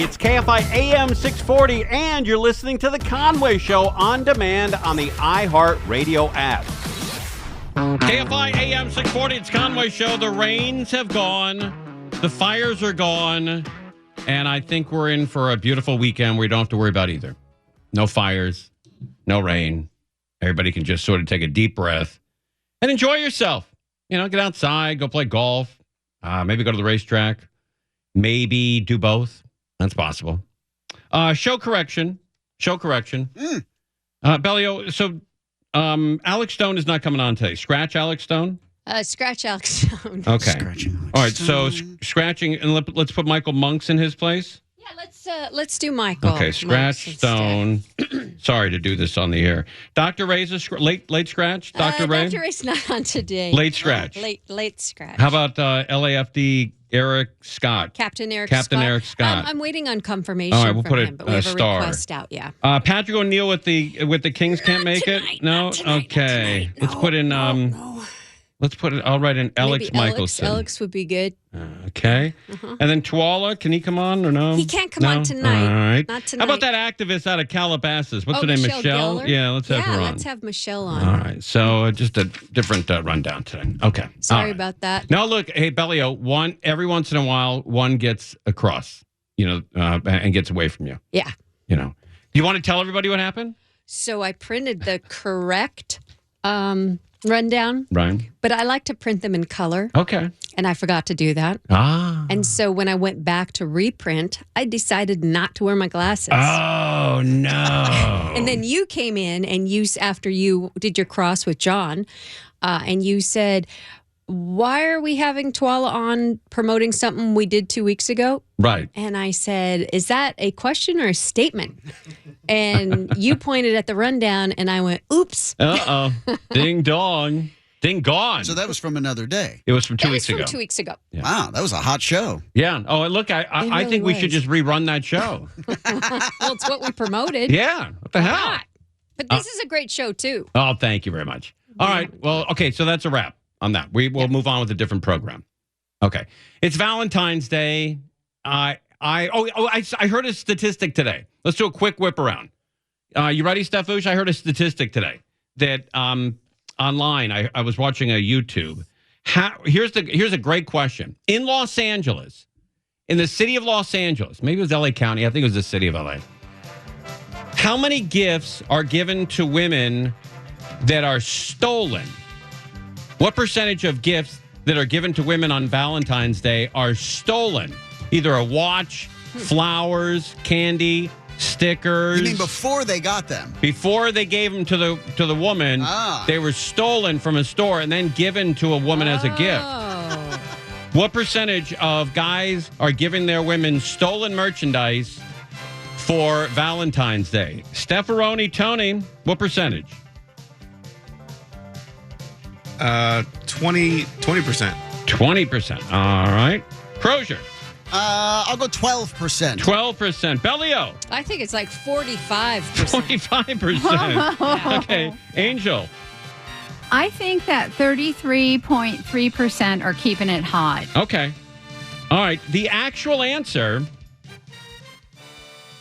It's KFI AM 640, and you're listening to The Conway Show on demand on the iHeartRadio app. KFI AM 640, it's Conway Show. The rains have gone. The fires are gone. And I think we're in for a beautiful weekend where you don't have to worry about either. No fires, no rain. Everybody can just sort of take a deep breath and enjoy yourself. You know, get outside, go play golf, maybe go to the racetrack, maybe do both. That's possible. Show correction. Bellio, so Alex Stone is not coming on today. Scratch Alex Stone? Scratch Alex Stone. Okay. Scratching Alex All right, Stone. so scratching, and let's put Michael Monks in his place. Yeah, let's do Michael. Okay, Scratch Stone. Sorry to do this on the air. Dr. Ray's late scratch? Dr. Ray? Dr. Ray's not on today. Late scratch. Late scratch. How about LAFD Eric Scott? Captain Eric Scott. I'm waiting on confirmation All right, we'll from put him, but we have a star. request out, yeah. Patrick O'Neill with the Kings can't make tonight, it? No? not tonight, Okay. not tonight. Let's put in No. let's put it, I'll write in Alex Maybe Michelson. Alex would be good. Okay. And then Tuala, can he come on or no? He can't come on tonight. All right. Not tonight. How about that activist out of Calabasas? What's her name? Michelle Geller? Yeah, let's have her on. Let's have Michelle on. All right. So just a different rundown today. Okay. Sorry All right. about that. Now look, hey Bellio, every once in a while, one gets across, and gets away from you. Yeah. Do you want to tell everybody what happened? So I printed the correct rundown, Brian. but I like to print them in color, Okay. and I forgot to do that. And so when I went back to reprint, I decided not to wear my glasses. Oh no. And then you came in and after you did your cross with John, and you said, why are we having Tuala on promoting something we did 2 weeks ago? Right. And I said, is that a question or a statement? And you pointed at the rundown, and I went, oops. Uh-oh. Ding dong. Ding gone. So that was from another day. It was from 2 It was weeks ago. from 2 weeks ago. Yeah. Wow, that was a hot show. Yeah. Oh, look, I really think we should was. just rerun that show. Well, it's what we promoted. Yeah. What the Why hell? not? But this is a great show, too. Oh, thank you very much. All right. Well, okay. So that's a wrap on that. We'll move on with a different program. Okay. It's Valentine's Day. I heard a statistic today. Let's do a quick whip around. You ready, Stefouche? I heard a statistic today that online. I was watching a YouTube. Here's a great question. In Los Angeles, in the city of Los Angeles, maybe it was LA County. I think it was the city of LA. How many gifts are given to women that are stolen? What percentage of gifts that are given to women on Valentine's Day are stolen? Either a watch, flowers, candy, stickers. You mean before they got them? Before they gave them to the woman, they were stolen from a store and then given to a woman as a gift. What percentage of guys are giving their women stolen merchandise for Valentine's Day? Steffaroni, Tony, what percentage? 20%. 20%. All right. Crozier. I'll go 12%. 12%. Bellio. I think it's like 45%. 25%. Okay. Angel. I think that 33.3% are keeping it hot. Okay. All right. The actual answer,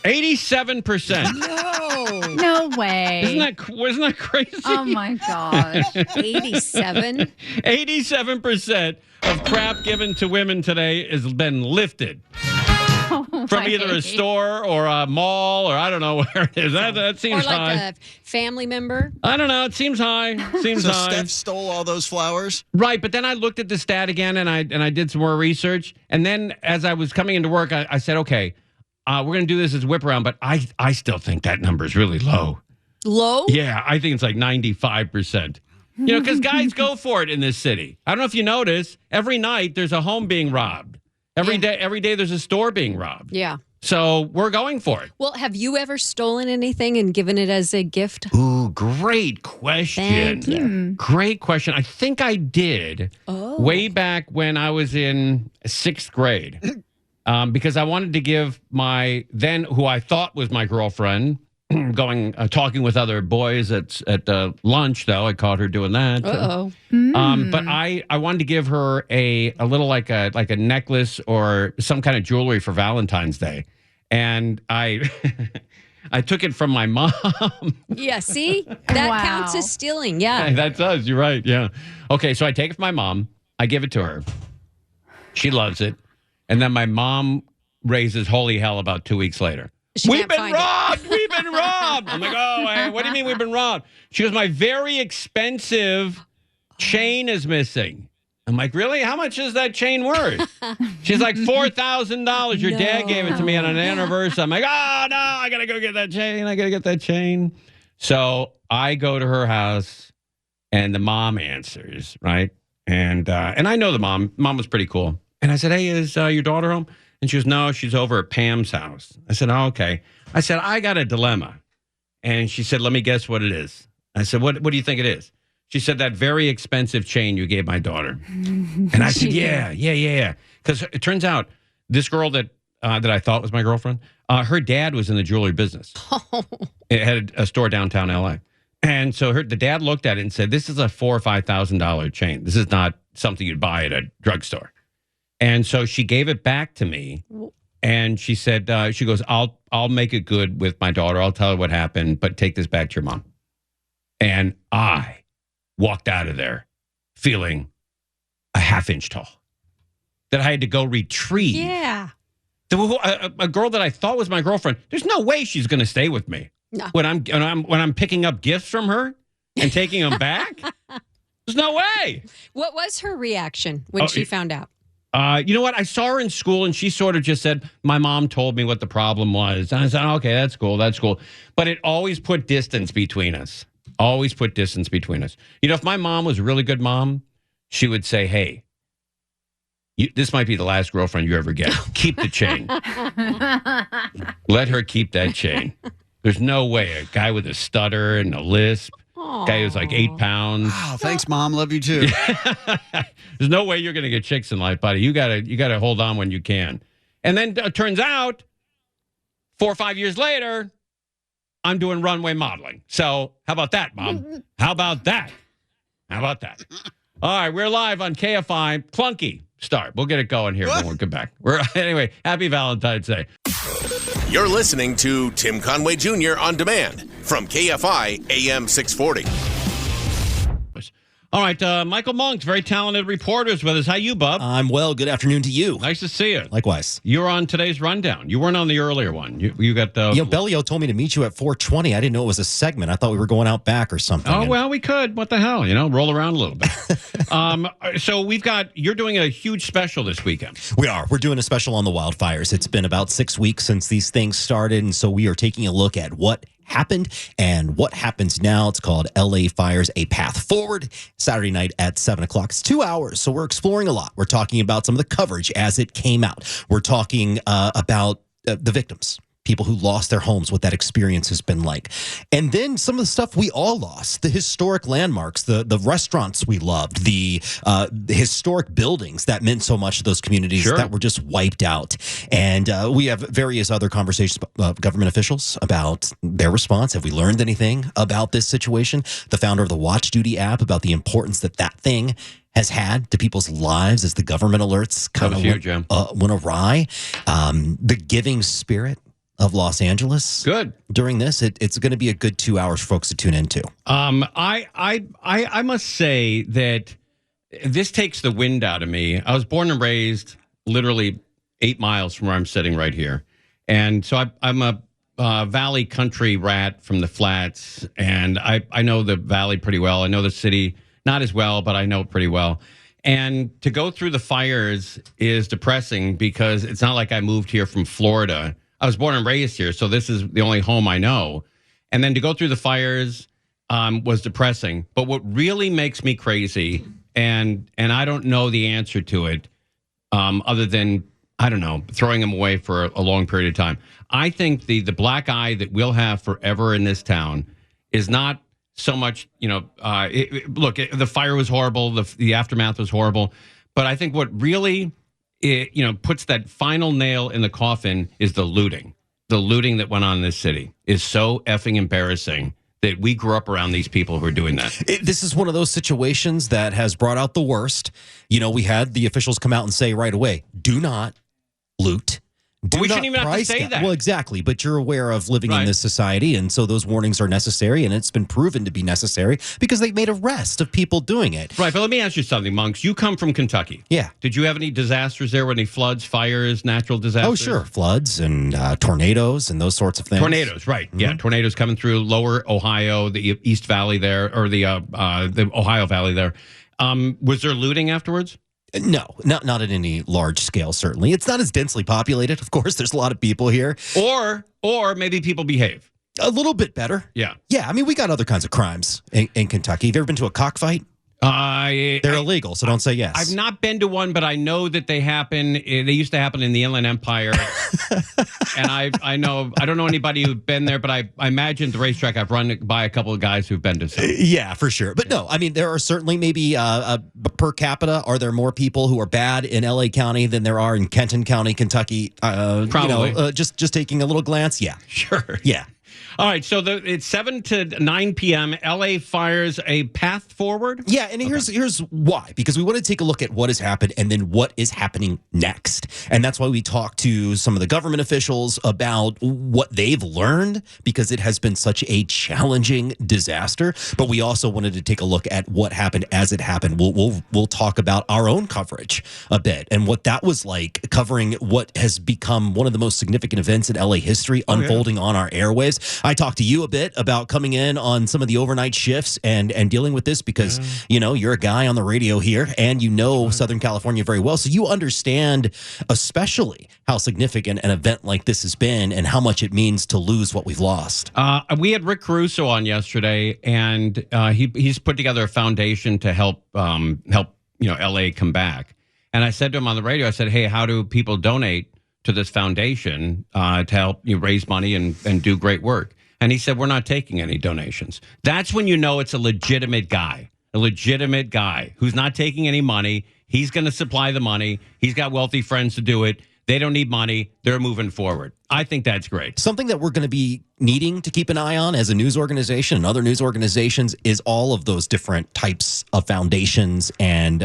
87%. No way. Wasn't that crazy? Oh, my gosh. 87? 87% of crap given to women today has been lifted. From either a store or a mall or I don't know where it is. That seems Or like high. a family member? I don't know. It seems high. Seems So high. Steph stole all those flowers? Right, but then I looked at the stat again and I did some more research. And then as I was coming into work, I said, okay, we're going to do this as a whip around, but I still think that number is really low. Low? Yeah, I think it's like 95%. Because guys go for it in this city. I don't know if you notice, every night there's a home being robbed. Every day there's a store being robbed. Yeah. So we're going for it. Well, have you ever stolen anything and given it as a gift? Ooh, great question. Thank you. Great question. I think I did way back when I was in 6th grade. Because I wanted to give my then who I thought was my girlfriend talking with other boys at lunch, though. I caught her doing that. Uh-oh. But I wanted to give her a little like a necklace or some kind of jewelry for Valentine's Day. and I I took it from my mom. Yeah, see? That Wow. counts as stealing. Yeah. That does. You're right. Yeah. Okay, so I take it from my mom. I give it to her. She loves it. And then my mom raises holy hell about 2 weeks later. She We've can't been find it." robbed. We've been robbed. I'm like, oh, what do you mean we've been robbed? She goes, my very expensive chain is missing. I'm like, really? How much is that chain worth? She's like, $4,000. Your dad gave it to me on an anniversary. I'm like, oh, no, I got to go get that chain. I got to get that chain. So I go to her house, and the mom answers, right? And I know the mom. Mom was pretty cool. And I said, hey, is your daughter home? And she goes, no, she's over at Pam's house. I said, oh, okay. I said, I got a dilemma. And she said, let me guess what it is. I said, what do you think it is? She said, that very expensive chain you gave my daughter. And I said, yeah. Because it turns out this girl that I thought was my girlfriend, her dad was in the jewelry business. It had a store downtown LA. And so the dad looked at it and said, this is a $4,000 or $5,000 chain. This is not something you'd buy at a drugstore. And so she gave it back to me. And she said, she goes, I'll make it good with my daughter. I'll tell her what happened, but take this back to your mom. And I walked out of there feeling a half-inch tall. That I had to go retrieve. Yeah. A girl that I thought was my girlfriend. There's no way she's going to stay with me. No. When I'm picking up gifts from her and taking them back. There's no way. What was her reaction when she found out? You know what? I saw her in school, and she sort of just said, my mom told me what the problem was. And I said, okay, that's cool. But it always put distance between us. Always put distance between us. You know, if my mom was a really good mom, she would say, hey, this might be the last girlfriend you ever get. Keep the chain. Let her keep that chain. There's no way a guy with a stutter and a lisp, guy who's like 8 pounds. Wow, thanks, Mom. Love you too. There's no way you're going to get chicks in life, buddy. You gotta hold on when you can. And then it turns out 4 or 5 years later, I'm doing runway modeling. So how about that, Mom? How about that? All right, we're live on KFI. Clunky start. We'll get it going here when we come back. Anyway, happy Valentine's Day. You're listening to Tim Conway Jr. on demand from KFI AM 640. All right, Michael Monk's very talented reporters with us. How you, bub? I'm well. Good afternoon to you. Nice to see you. Likewise. You're on today's rundown. You weren't on the earlier one. You got the. Bellio told me to meet you at 4:20. I didn't know it was a segment. I thought we were going out back or something. Oh, well, we could. What the hell? Roll around a little bit. So you're doing a huge special this weekend. We are. We're doing a special on the wildfires. It's been about 6 weeks since these things started, and so we are taking a look at what happened and what happens now. It's called LA Fires, A Path Forward, Saturday night at 7 o'clock. It's 2 hours, so we're exploring a lot. We're talking about some of the coverage as it came out. We're talking about the victims, people who lost their homes, what that experience has been like. And then some of the stuff we all lost, the historic landmarks, the restaurants we loved, the historic buildings that meant so much to those communities that were just wiped out. And we have various other conversations with government officials about their response. Have we learned anything about this situation? The founder of the Watch Duty app about the importance that thing has had to people's lives as the government alerts kind of went awry. The giving spirit of Los Angeles. Good. During this, it's going to be a good 2 hours for folks to tune into. I must say that this takes the wind out of me. I was born and raised literally 8 miles from where I'm sitting right here. And so I'm a valley country rat from the flats, and I know the valley pretty well. I know the city not as well, but I know it pretty well. And to go through the fires is depressing because it's not like I moved here from Florida. I was born and raised here, so this is the only home I know. And then to go through the fires was depressing. But what really makes me crazy, and I don't know the answer to it, other than, I don't know, throwing them away for a long period of time. I think the black eye that we'll have forever in this town is not so much, look, the fire was horrible, the aftermath was horrible. But I think what really puts that final nail in the coffin is the looting. The looting that went on in this city is so effing embarrassing that we grew up around these people who are doing that. This is one of those situations that has brought out the worst. We had the officials come out and say right away, do not loot, We not shouldn't even have to price say that. Well, exactly. But you're aware of living Right. in this society, and so those warnings are necessary, and it's been proven to be necessary because they've made arrests of people doing it. Right, but let me ask you something, Monks. You come from Kentucky. Yeah. Did you have any disasters there? Any floods, fires, natural disasters? Oh, sure. Floods and tornadoes and those sorts of things. Tornadoes, right? Yeah, tornadoes coming through Lower Ohio, the East Valley there, or the Ohio Valley there. Was there looting afterwards? No, not at any large scale. Certainly, it's not as densely populated. Of course, there's a lot of people here. Or maybe people behave. A little bit better. Yeah. Yeah, I mean, we got other kinds of crimes in Kentucky. Have you ever been to a cockfight? They're illegal, so don't say yes. I've not been to one, but I know that they happen. They used to happen in the Inland Empire, and I know I don't know anybody who's been there, but I imagine the racetrack. I've run by a couple of guys who've been to some. Yeah, for sure. But no, I mean, there are certainly maybe per capita, are there more people who are bad in LA County than there are in Kenton County, Kentucky? Probably. Just taking a little glance. Yeah. Sure. Yeah. All right, so it's 7 to 9 p.m. LA fires a path forward. Yeah, and here's why. Because we want to take a look at what has happened and then what is happening next. And that's why we talk to some of the government officials about what they've learned, because it has been such a challenging disaster. But we also wanted to take a look at what happened as it happened. We'll talk about our own coverage a bit and what that was like, covering what has become one of the most significant events in LA history unfolding on our airwaves. I talked to you a bit about coming in on some of the overnight shifts and dealing with this because, you're a guy on the radio here and you know Southern California very well. So you understand especially how significant an event like this has been and how much it means to lose what we've lost. We had Rick Caruso on yesterday, and he's put together a foundation to help LA come back. And I said to him on the radio, I said, hey, how do people donate to this foundation to help you raise money and do great work? And he said, we're not taking any donations. That's when you know it's a legitimate guy who's not taking any money. He's going to supply the money. He's got wealthy friends to do it. They don't need money. They're moving forward. I think that's great. Something that we're going to be needing to keep an eye on as a news organization and other news organizations is all of those different types of foundations and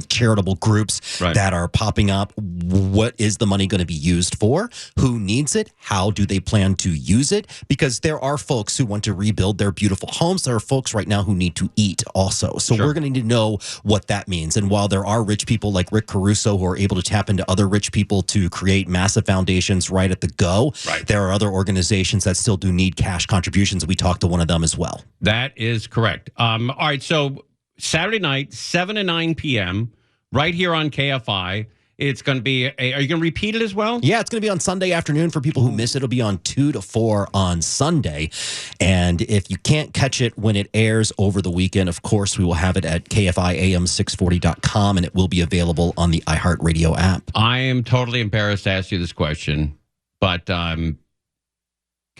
charitable groups that are popping up. What is the money going to be used for? Who needs it? How do they plan to use it? Because there are folks who want to rebuild their beautiful homes. There are folks right now who need to eat also. So we're going to need to know what that means. And while there are rich people like Rick Caruso who are able to tap into other rich people to create massive foundations right at the go, there are other organizations that still do need cash contributions. We talked to one of them as well. That is correct. All right, so Saturday night, 7 to 9 p.m., right here on KFI. It's going to be, are you going to repeat it as well? Yeah, it's going to be on Sunday afternoon for people who miss it. It'll be on 2 to 4 on Sunday. And if you can't catch it when it airs over the weekend, of course, we will have it at KFIAM640.com, and it will be available on the iHeartRadio app. I am totally embarrassed to ask you this question, but can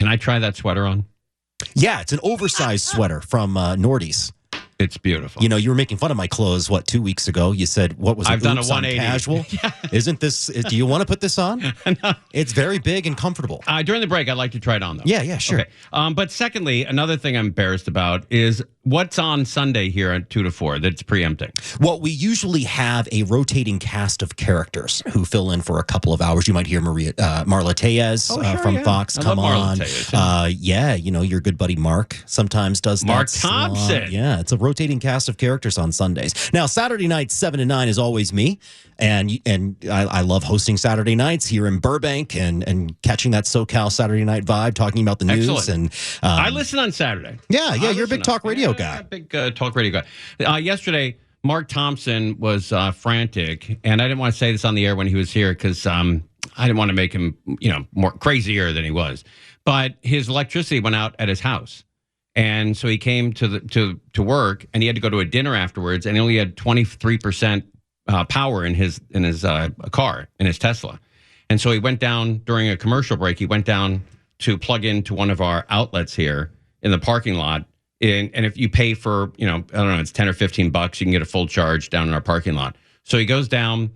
I try that sweater on? Yeah, it's an oversized sweater from Nordy's. It's beautiful. You know, you were making fun of my clothes, 2 weeks ago? You said, what was it? I've done a Oops, I'm 180. casual? Isn't this, do you want to put this on? No. It's very big and comfortable. During the break, I'd like to try it on, though. Yeah, sure. Okay. But secondly, another thing I'm embarrassed about is what's on Sunday here at 2 to 4 that's preempting. Well, we usually have a rotating cast of characters who fill in for a couple of hours. You might hear Marla Tellez from Fox come on. Yeah, your good buddy Mark sometimes does that. Mark Thompson. Yeah, it's a rotating cast of characters on Sundays. Now, Saturday night, 7 to 9 is always me. And I love hosting Saturday nights here in Burbank and catching that SoCal Saturday night vibe, talking about the news. Excellent. And I listen on Saturday. Yeah, you're a big talk radio guy. Big talk radio guy. Yesterday, Mark Thompson was frantic, and I didn't want to say this on the air when he was here because I didn't want to make him, more crazier than he was. But his electricity went out at his house. And so he came to work, and he had to go to a dinner afterwards, and he only had 23% power in his car, in his Tesla. And so he went down during a commercial break. He went down to plug into one of our outlets here in the parking lot. And if you pay for, I don't know, it's 10 or 15 bucks, you can get a full charge down in our parking lot. So he goes down,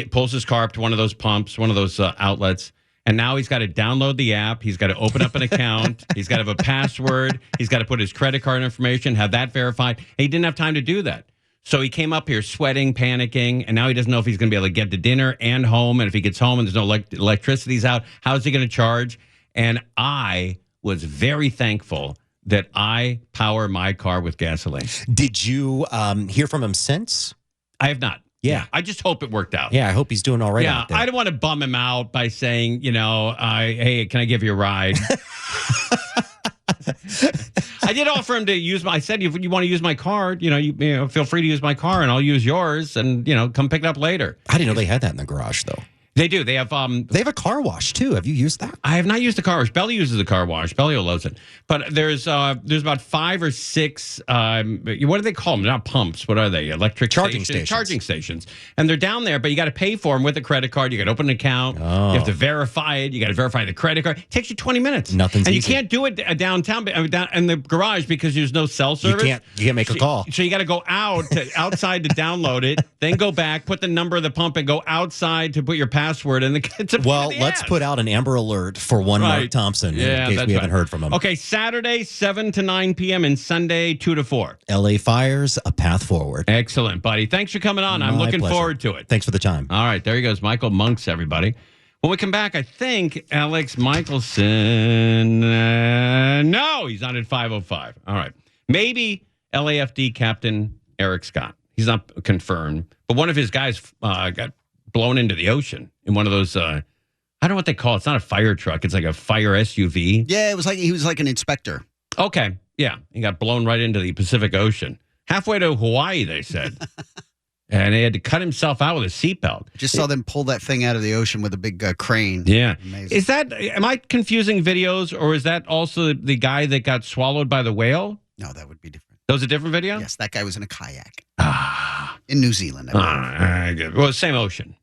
pulls his car up to one of those pumps, one of those outlets. And now he's got to download the app. He's got to open up an account. He's got to have a password. He's got to put his credit card information, have that verified. And he didn't have time to do that. So he came up here sweating, panicking, and now he doesn't know if he's going to be able to get to dinner and home. And if he gets home and there's no electricity's out, how's he going to charge? And I was very thankful that I power my car with gasoline. Did you hear from him since? I have not. Yeah. I just hope it worked out. Yeah, I hope he's doing all right. Yeah, out there. I don't want to bum him out by saying, hey, can I give you a ride? I did offer him to use I said, if you want to use my car, you feel free to use my car and I'll use yours and, come pick it up later. I didn't know they had that in the garage, though. They do. They have a car wash, too. Have you used that? I have not used the car wash. Belly uses the car wash. Belly loves it. But there's about 5 or 6, what do they call them? They're not pumps. What are they? Electric charging stations. stations. Charging stations. And they're down there, but you got to pay for them with a credit card. You got to open an account. Oh. You have to verify it. You got to verify the credit card. It takes you 20 minutes. Nothing's and easy. you can't do it downtown, down in the garage because there's no cell service. You can't make a call. So you got to go outside to download it, then go back, put the number of the pump, and go outside to put your password in the. Well, let's put out an Amber Alert for one Mark Thompson in case we haven't heard from him. Okay, Saturday, 7 to 9 p.m. and Sunday, 2 to 4. LA Fires, a path forward. Excellent, buddy. Thanks for coming on. I'm My looking pleasure. forward to it. Thanks for the time. All right, there he goes. Michael Monks, everybody. When we come back, I think Alex Michelson. No, he's on at 5:05. All right. Maybe LAFD Captain Eric Scott. He's not confirmed, but one of his guys got blown into the ocean in one of those. I don't know what they call it. It's not a fire truck. It's like a fire SUV. Yeah, he was like an inspector. Okay. Yeah. He got blown right into the Pacific Ocean. Halfway to Hawaii, they said. And he had to cut himself out with a seatbelt. Just saw them pull that thing out of the ocean with a big crane. Yeah. Amazing. Am I confusing videos, or is that also the guy that got swallowed by the whale? No, that would be different. That was a different video? Yes, that guy was in a kayak. In New Zealand. Good. Well, same ocean.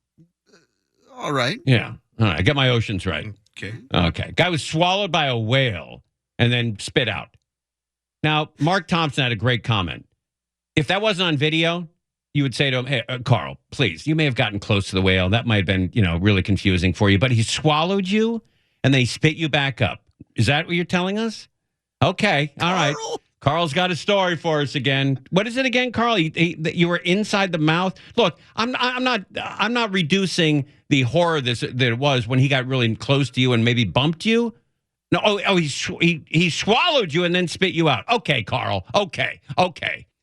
All right. Yeah. All right. I got my oceans right. Okay. Guy was swallowed by a whale and then spit out. Now, Mark Thompson had a great comment. If that wasn't on video, you would say to him, hey, Carl, please, you may have gotten close to the whale. That might have been, really confusing for you. But he swallowed you and then he spit you back up. Is that what you're telling us? Okay. All right. Carl's got a story for us again. What is it again, Carl? You were inside the mouth. Look, I'm not reducing the horror that it was when he got really close to you and maybe bumped you. No, he swallowed you and then spit you out. Okay, Carl. Okay.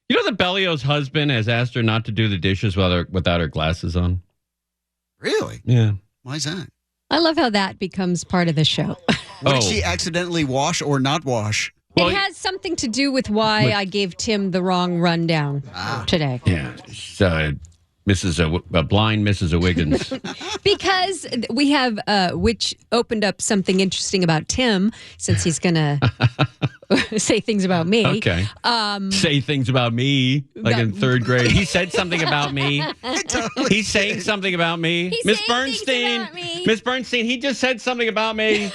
You know that Bellio's husband has asked her not to do the dishes without her glasses on. Really? Yeah. Why is that? I love how that becomes part of the show. What did she accidentally wash or not wash? Well, it has something to do with why I gave Tim the wrong rundown today. Yeah. Blind Mrs. Wiggins. Because we have, which opened up something interesting about Tim, since he's going to say things about me. Okay. Say things about me, like in third grade. He said something about me. He's saying something about me. Miss Bernstein. Miss Bernstein, he just said something about me.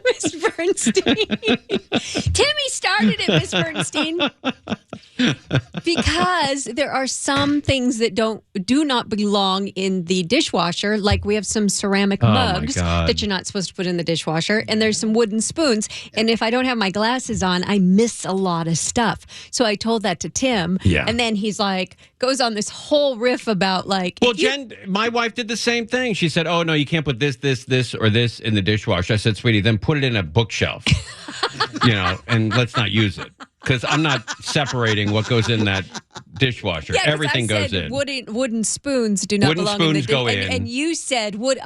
Miss Bernstein. Timmy started it, Miss Bernstein. Because there are some things that do not belong in the dishwasher. Like we have some ceramic mugs that you're not supposed to put in the dishwasher, and there's some wooden spoons. And if I don't have my glasses on, I miss a lot of stuff. So I told that to Tim, and then he's like, goes on this whole riff about like. Well, Jen, my wife did the same thing. She said, "Oh no, you can't put this, or this in the dishwasher." I said, "Sweetie, then put it in a bookshelf, and let's not use it." Because I'm not separating what goes in that dishwasher. Yeah, everything goes in. Wooden spoons do not belong in the dishwasher. And you said, what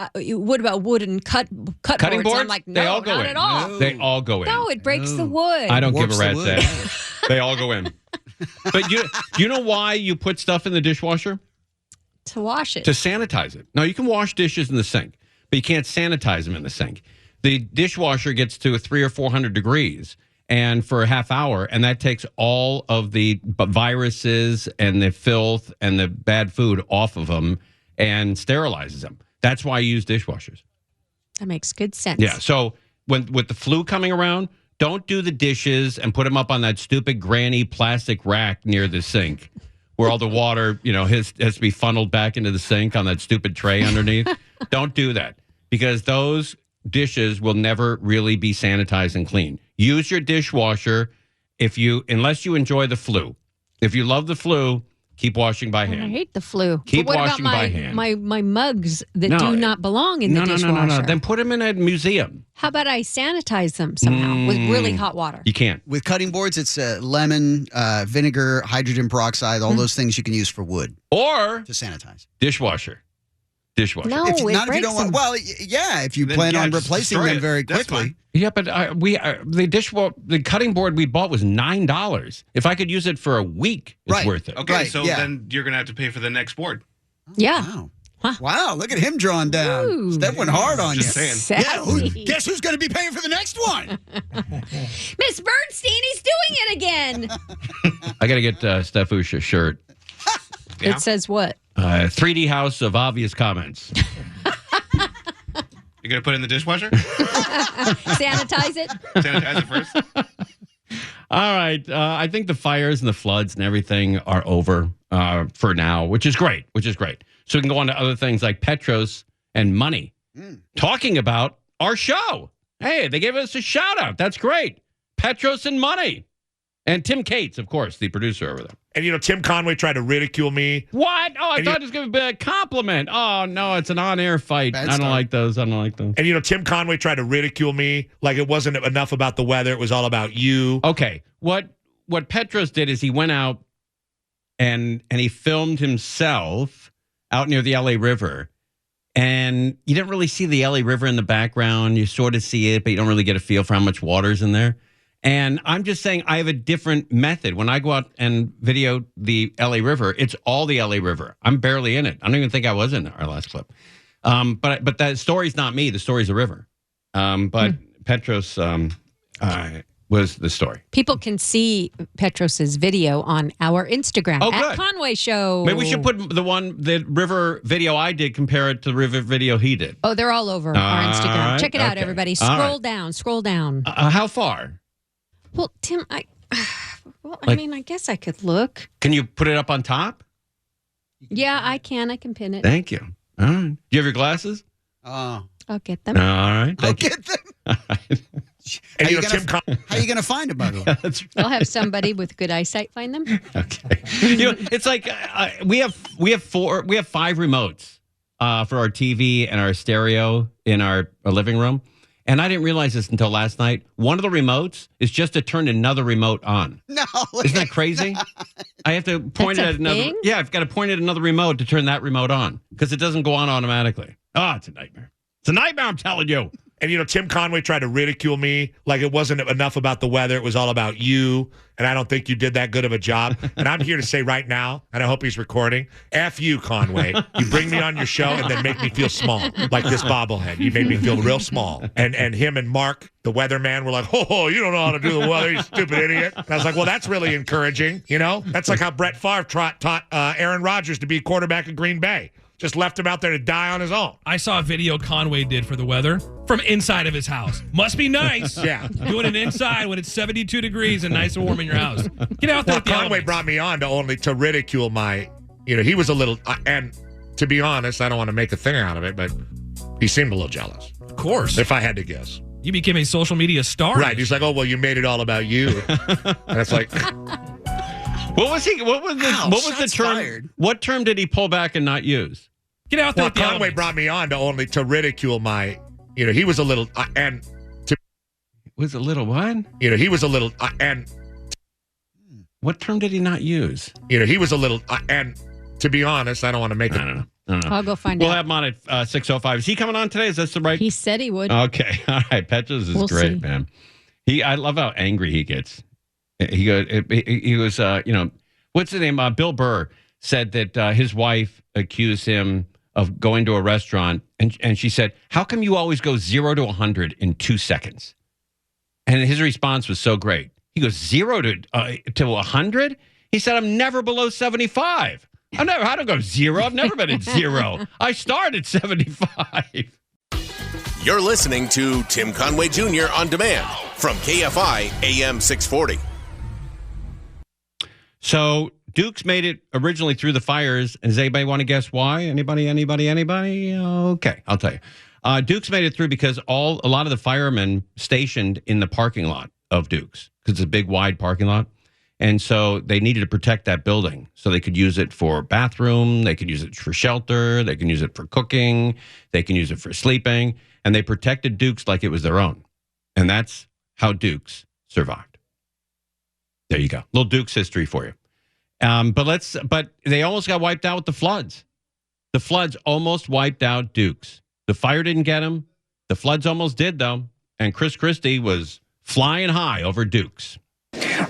about wooden cutting boards? I'm like, no, they all go not in. at all. No. They all go in. No, it breaks the wood. I don't give a rat's Warps the ass. They all go in. But you know why you put stuff in the dishwasher? To wash it. To sanitize it. No, you can wash dishes in the sink, but you can't sanitize them in the sink. The dishwasher gets to 300 or 400 degrees. And for a half hour, and that takes all of the viruses and the filth and the bad food off of them and sterilizes them. That's why you use dishwashers. That makes good sense. Yeah. So with the flu coming around, don't do the dishes and put them up on that stupid granny plastic rack near the sink where all the water, has to be funneled back into the sink on that stupid tray underneath. Don't do that because those dishes will never really be sanitized and clean. Use your dishwasher unless you enjoy the flu. If you love the flu, keep washing by I hand. hate the flu. Keep but what washing about by hand. my mugs that No, do not belong in the dishwasher? No. Then put them in a museum. How about I sanitize them somehow with really hot water? You can't. With cutting boards, it's lemon, vinegar, hydrogen peroxide, all those things you can use for wood Or to sanitize. Dishwasher. No, If it not, if you breaks don't want. them. Well, yeah, if you Then, plan yeah, on just replacing destroy them it. very That's quickly. fine. Yeah, but the cutting board we bought was $9. If I could use it for a week, it's Right. worth it. Okay, Right, so yeah. then you're going to have to pay for the next board. Yeah. Wow. Huh. Wow, look at him drawn down. Ooh. Steph went hard on Just you. saying. Sassy. Guess who's going to be paying for the next one? Miss Bernstein, he's doing it again. I got to get Steffu's a shirt. Yeah. It says what? 3D house of obvious comments. You're going to put it in the dishwasher? Sanitize it. Sanitize it first? All right. I think the fires and the floods and everything are over for now, which is great. So we can go on to other things like Petros and money. Talking about our show. Hey, they gave us a shout out. That's great. Petros and money. And Tim Cates, of course, the producer over there. And, Tim Conway tried to ridicule me. What? Oh, I thought it was going to be a compliment. Oh, no, it's an on-air fight. Bad I don't start. like those. And, Tim Conway tried to ridicule me like it wasn't enough about the weather. It was all about you. Okay. What Petros did is he went out and he filmed himself out near the LA River. And you didn't really see the LA River in the background. You sort of see it, but you don't really get a feel for how much water's in there. And I'm just saying I have a different method. When I go out and video the LA River, it's all the LA River. I'm barely in it. I don't even think I was in our last clip. But that story's not me. The story's the river. But Petros was the story. People can see Petros's video on our Instagram Oh, at good. Conway Show. Maybe we should put the river video I did, compare it to the river video he did. Oh, they're all over our Instagram. right, Check it out, okay. everybody. All Scroll right. down. Scroll down. How far? Well, Tim, I Like- mean, I guess I could look. Can you put it up on top? Yeah, I can. I can pin it. Thank you. All right. Do you have your glasses? Oh, I'll get them. All right. I'll Thank you. get them. All right. How And, you Tim gonna, Conway. how you going to find them, by the way? That's I'll have somebody with good eyesight find them. okay. It's like we have 5 remotes for our TV and our stereo in our living room, and I didn't realize this until last night. One of the remotes is just to turn another remote on. No. Isn't that crazy? I have to point That's it a at another. thing? Yeah, I've got to point at another remote to turn that remote on because it doesn't go on automatically. Oh, it's a nightmare. It's a nightmare. I'm telling you. And, Tim Conway tried to ridicule me like it wasn't enough about the weather. It was all about you. And I don't think you did that good of a job. And I'm here to say right now, and I hope he's recording, F you, Conway. You bring me on your show and then make me feel small, like this bobblehead. You made me feel real small. And him and Mark, the weatherman, were like, oh, you don't know how to do the weather, you stupid idiot. And I was like, well, that's really encouraging. That's like how Brett Favre taught Aaron Rodgers to be quarterback of Green Bay. Just left him out there to die on his own. I saw a video Conway did for the weather from inside of his house. Must be nice. Yeah. Doing it inside when it's 72 degrees and nice and warm in your house. Get out there. Well, with the Conway elements. brought me on to ridicule my, he was a little, and to be honest, I don't want to make a thing out of it, but he seemed a little jealous, Of course. if I had to guess. You became a social media star. Right. He's like, oh, well, you made it all about you. And it's like, What was he? What was the? Ow, what was the shots term? fired. What term did he pull back and not use? Get out there. well, with the Conway elements. brought me on to ridicule my, he was a little, and to, Was a little what? he was a little, and, What term did he not use? he was a little, and to be honest, I don't want to make I it. don't know. I'll go find We'll out. have him on at 6:05. Is he coming on today? Is that the right? He said he would. Okay. All right. Petros is We'll great, see. man. I love how angry he gets. He goes, what's his name? Bill Burr said that his wife accused him of going to a restaurant, and she said, "How come you always go 0 to 100 in 2 seconds?" And his response was so great. He goes 0 to 100. He said, "I'm never below 75. I don't go 0. I've never been at 0. I start at 75." You're listening to Tim Conway Jr. on demand from KFI AM 640. So Dukes made it originally through the fires. Does anybody want to guess why? Anybody? Okay, I'll tell you. Dukes made it through because a lot of the firemen stationed in the parking lot of Duke's because it's a big, wide parking lot. And so they needed to protect that building so they could use it for bathroom. They could use it for shelter. They can use it for cooking. They can use it for sleeping. And they protected Duke's like it was their own. And that's how Duke's survived. There you go. Little Duke's history for you. But they almost got wiped out with the floods. The floods almost wiped out Duke's. The fire didn't get them. The floods almost did, though. And Chris Christie was flying high over Duke's.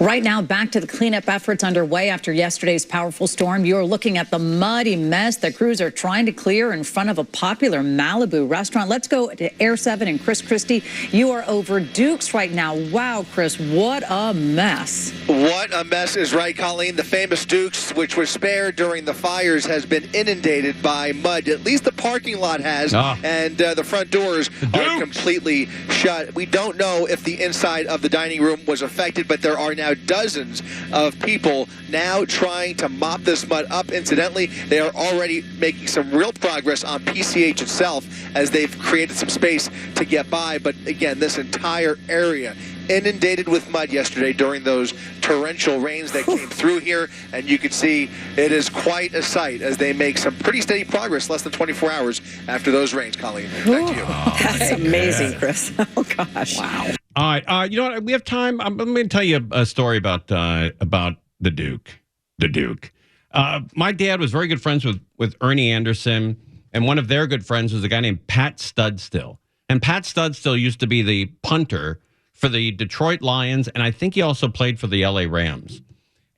Right now, back to the cleanup efforts underway after yesterday's powerful storm. You're looking at the muddy mess the crews are trying to clear in front of a popular Malibu restaurant. Let's go to Air 7 and Chris Christie. You are over Duke's right now. Wow, Chris, what a mess. What a mess is right, Colleen. The famous Duke's, which was spared during the fires, has been inundated by mud. At least the parking lot has, and the front doors are completely shut. We don't know if the inside of the dining room was affected, but there are now dozens of people now trying to mop this mud up. Incidentally, they are already making some real progress on PCH itself as they've created some space to get by. But again, this entire area inundated with mud yesterday during those torrential rains that came through here, and you can see it is quite a sight as they make some pretty steady progress less than 24 hours after those rains. Colleen, back to you. That's amazing, Chris. Oh, gosh. Wow. All right. You know what? We have time. I'm going to tell you a story about the Duke. The Duke. My dad was very good friends with Ernie Anderson, and one of their good friends was a guy named Pat Studstill. And Pat Studstill used to be the punter for the Detroit Lions, and I think he also played for the LA Rams.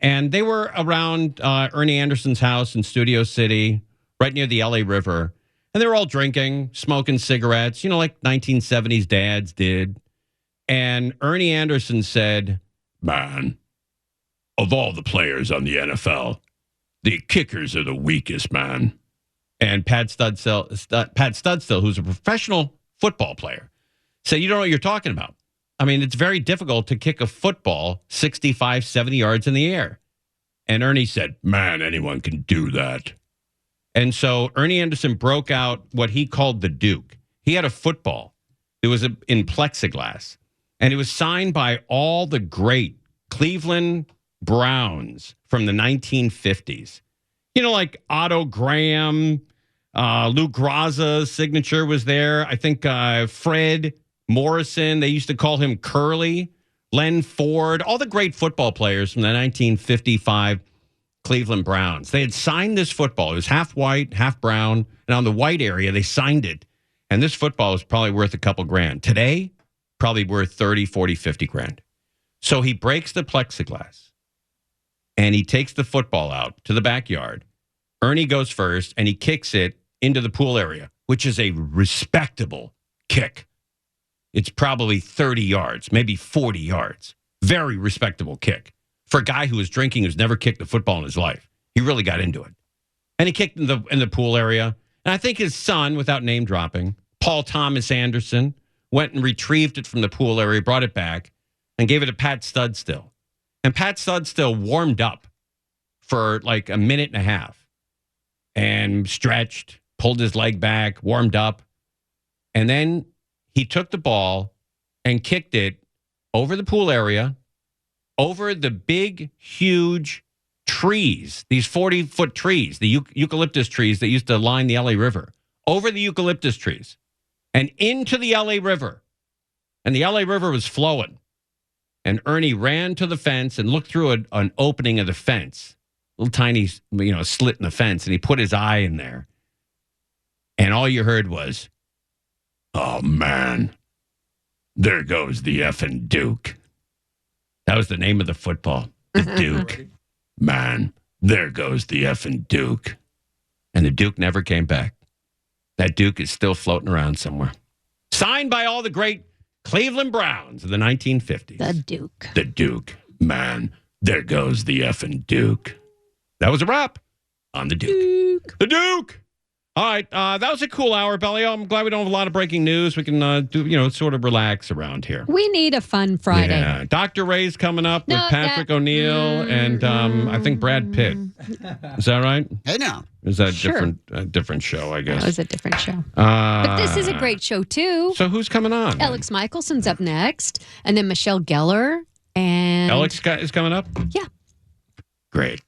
And they were around Ernie Anderson's house in Studio City, right near the LA River. And they were all drinking, smoking cigarettes, like 1970s dads did. And Ernie Anderson said, "Man, of all the players on the NFL, the kickers are the weakest, man." And Pat Studstill, who's a professional football player, said, "You don't know what you're talking about. I mean, it's very difficult to kick a football 65, 70 yards in the air." And Ernie said, "Man, anyone can do that." And so Ernie Anderson broke out what he called the Duke. He had a football. It was in plexiglass. And it was signed by all the great Cleveland Browns from the 1950s. Like Otto Graham, Lou Graza's signature was there. I think Fred Morrison, they used to call him Curly, Len Ford, all the great football players from the 1955 Cleveland Browns. They had signed this football. It was half white, half brown. And on the white area, they signed it. And this football was probably worth a couple grand. Today, probably worth 30, 40, 50 grand. So he breaks the plexiglass and he takes the football out to the backyard. Ernie goes first and he kicks it into the pool area, which is a respectable kick. It's probably 30 yards, maybe 40 yards. Very respectable kick. For a guy who was drinking, who's never kicked a football in his life. He really got into it. And he kicked in the pool area. And I think his son, without name dropping, Paul Thomas Anderson, went and retrieved it from the pool area, brought it back, and gave it to Pat Studstill. And Pat Studstill warmed up for like a minute and a half and stretched, pulled his leg back, warmed up. And then he took the ball and kicked it over the pool area, over the big, huge trees, these 40-foot trees, the eucalyptus trees that used to line the LA River, over the eucalyptus trees and into the LA River. And the LA River was flowing. And Ernie ran to the fence and looked through an opening of the fence, little tiny, slit in the fence, and he put his eye in there. And all you heard was, "Oh, man, there goes the effing Duke." That was the name of the football, the Duke. "Man, there goes the effing Duke." And the Duke never came back. That Duke is still floating around somewhere. Signed by all the great Cleveland Browns of the 1950s. The Duke. The Duke. "Man, there goes the effing Duke." That was a wrap on the Duke. The Duke. All right, that was a cool hour, Belly. I'm glad we don't have a lot of breaking news. We can sort of relax around here. We need a fun Friday. Yeah, Dr. Ray's coming up with Patrick O'Neill and I think Brad Pitt. Is that right? Hey, now. Is that a different show? I guess That was a different show. But this is a great show too. So who's coming on? Alex Michelson's up next, and then Michelle Gellar and Alex is coming up. Yeah. Great.